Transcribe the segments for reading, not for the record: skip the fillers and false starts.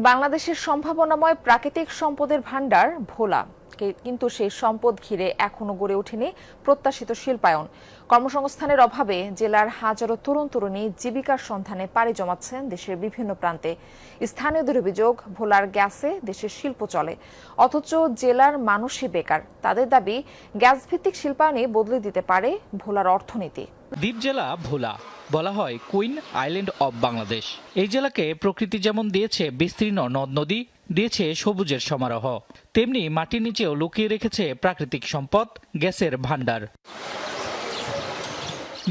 বাংলাদেশের সম্ভাবনাময় প্রাকৃতিক সম্পদের ভান্ডার ভোলা, কিন্তু সেই সম্পদ ঘিরে এখনো গড়ে ওঠেনি প্রত্যাশিত শিল্পায়ন। কর্মসংস্থানের অভাবে জেলার হাজারো তরুণ তরুণী জীবিকার সন্ধানে পাড়ি জমাচ্ছেন দেশের বিভিন্ন প্রান্তে। স্থানীয়দের অভিযোগ, ভোলার গ্যাসে দেশের শিল্প চলে, অথচ জেলার মানুষই বেকার। তাদের দাবি, গ্যাস ভিত্তিক শিল্পায়নে বদলে দিতে পারে ভোলার অর্থনীতি। দ্বীপ জেলা ভোলা, বলা হয় কুইন আইল্যান্ড অব বাংলাদেশ। এই জেলাকে প্রকৃতি যেমন দিয়েছে বিস্তীর্ণ নদ নদী, দিয়েছে সবুজের সমারোহ, তেমনি মাটির নিচেও লুকিয়ে রেখেছে প্রাকৃতিক সম্পদ, গ্যাসের ভান্ডার।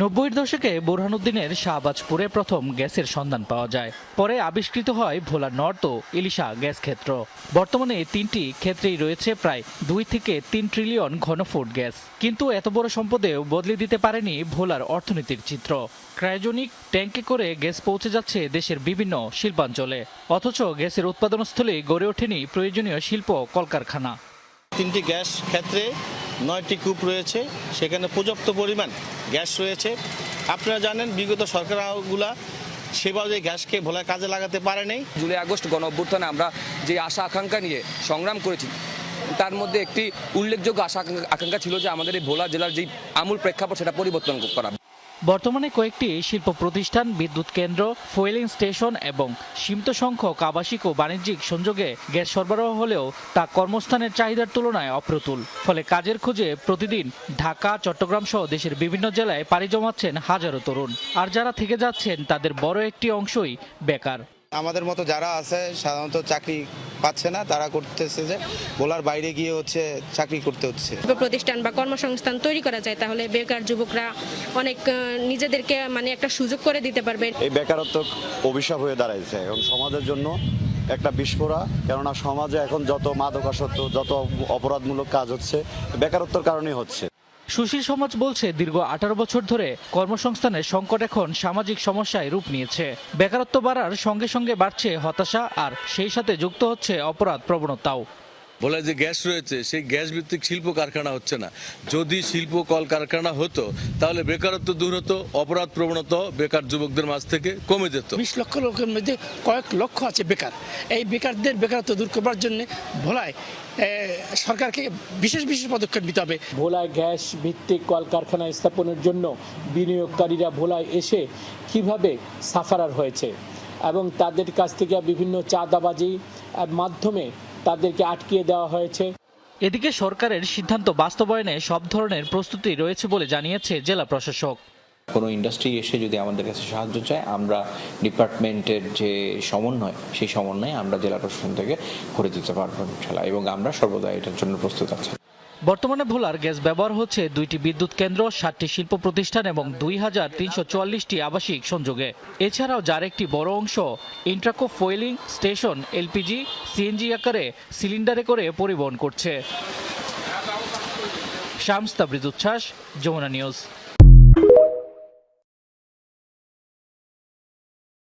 ৯০-এর দশকে বোরহানুদ্দিনের শাহবাজপুরে প্রথম গ্যাসের সন্ধান পাওয়া যায়। পরে আবিষ্কৃত হয় ভোলা নর্থ ও ইলিশা গ্যাস ক্ষেত্র। বর্তমানে ৩টি ক্ষেত্রেই রয়েছে প্রায় ২ থেকে ৩ ট্রিলিয়ন ঘনফুট গ্যাস। কিন্তু এত বড় সম্পদেও বদলে দিতে পারেনি ভোলার অর্থনীতির চিত্র। ক্রায়োজনিক ট্যাঙ্কে করে গ্যাস পৌঁছে যাচ্ছে দেশের বিভিন্ন শিল্পাঞ্চলে, অথচ গ্যাসের উৎপাদনস্থলে গড়ে ওঠেনি প্রয়োজনীয় শিল্প কলকারখানা। ৩টি গ্যাস ক্ষেত্রে ৯টি কূপ রয়েছে, সেখানে পর্যাপ্ত পরিমাণ গ্যাস রয়েছে। আপনারা জানেন, বিগত সরকারগুলা সেভাবে গ্যাসকে ভোলায় কাজে লাগাতে পারে নাই। জুলাই আগস্ট গণ অভ্যুত্থানে আমরা যে আশা আকাঙ্ক্ষা নিয়ে সংগ্রাম করেছি, তার মধ্যে একটি উল্লেখযোগ্য আশা আকাঙ্ক্ষা ছিল যে আমাদের এই ভোলা জেলার যে আমূল প্রেক্ষাপট সেটা পরিবর্তন করা। বর্তমানে কয়েকটি শিল্প প্রতিষ্ঠান, বিদ্যুৎ কেন্দ্র, ফুয়েলিং স্টেশন এবং সীমিত সংখ্যক আবাসিক ও বাণিজ্যিক সংযোগে গ্যাস সরবরাহ হলেও তা কর্মস্থানের চাহিদার তুলনায় অপ্রতুল। ফলে কাজের খোঁজে প্রতিদিন ঢাকা, চট্টগ্রাম সহ দেশের বিভিন্ন জেলায় পাড়ি জমাচ্ছেন হাজারো তরুণ। আর যারা থেকে যাচ্ছেন তাদের বড় একটি অংশই বেকার। আমাদের মতো যারা আছে সাধারণত চাকরি পাচ্ছে না, তারা করতেছে যে ভোলার বাইরে গিয়ে চাকরি করতে হচ্ছে। প্রতিষ্ঠান বা কর্মসংস্থান তৈরি করা যায়, তাহলে বেকার যুবকরা অনেক নিজেদেরকে একটা সুযোগ করে দিতে পারবে। এই বেকারত্ব অভিশাপ হয়ে দাঁড়াইছে এখন সমাজের জন্য একটা বিস্ফোরা। কেননা সমাজে এখন যত মাদকাসক্ত, যত অপরাধমূলক কাজ হচ্ছে বেকারত্বের কারণেই হচ্ছে। সুশীল সমাজ বলছে, দীর্ঘ ১৮ বছর ধরে কর্মসংস্থানের সংকট এখন সামাজিক সমস্যায় রূপ নিয়েছে। বেকারত্ব বাড়ার সঙ্গে সঙ্গে বাড়ছে হতাশা, আর সেই সাথে যুক্ত হচ্ছে অপরাধ প্রবণতাও। ভোলায় যে গ্যাস রয়েছে, সেই গ্যাস ভিত্তিক শিল্প কারখানা হচ্ছে না। যদি শিল্প কলকারখানা হতো তাহলে বেকারত্ব দূর হতো, অপরাধ প্রবণতা বেকার যুবকদের মাঝ থেকে কমে যেত। ২০ লক্ষ লোকের মধ্যে কয়েক লক্ষ আছে বেকার। এই বেকারদের বেকারত্ব দূর করবার জন্য ভোলায় সরকারকে বিশেষ পদক্ষেপ নিতে হবে। ভোলায় গ্যাস ভিত্তিক কলকারখানা স্থাপনের জন্য বিনিয়োগকারীরা ভোলায় এসে কিভাবে সাফারার হয়েছে এবং তাদের কাছ থেকে বিভিন্ন চাঁদাবাজি মাধ্যমে তাদেরকে আটকিয়ে দেওয়া হয়েছে। এদিকে সরকারের সিদ্ধান্ত বাস্তবায়নে সব ধরনের প্রস্তুতি রয়েছে বলে জানিয়েছে জেলা প্রশাসক। কোনো ইন্ডাস্ট্রি এসে যদি আমাদের কাছে সাহায্য চায়, আমরা ডিপার্টমেন্টের যে সমন্বয়, সেই সমন্বয়ে আমরা জেলা প্রশাসন থেকে করে দিতে পারবো ইনশাআল্লাহ, এবং আমরা সর্বদা এটার জন্য প্রস্তুত আছি। বর্তমানে ভোলার গ্যাস ব্যবহার হচ্ছে ২টি বিদ্যুৎ কেন্দ্র, ৭টি শিল্প প্রতিষ্ঠান এবং ২,৩৪৪টি আবাসিক সংযোগে। এছাড়াও যার একটি বড় অংশ Intraco fuelling station LPG, CNG আকারে সিলিন্ডারে করে পরিবহন করছে। শামস তাবরিজ উচ্ছ্বাস, যমুনা নিউজ।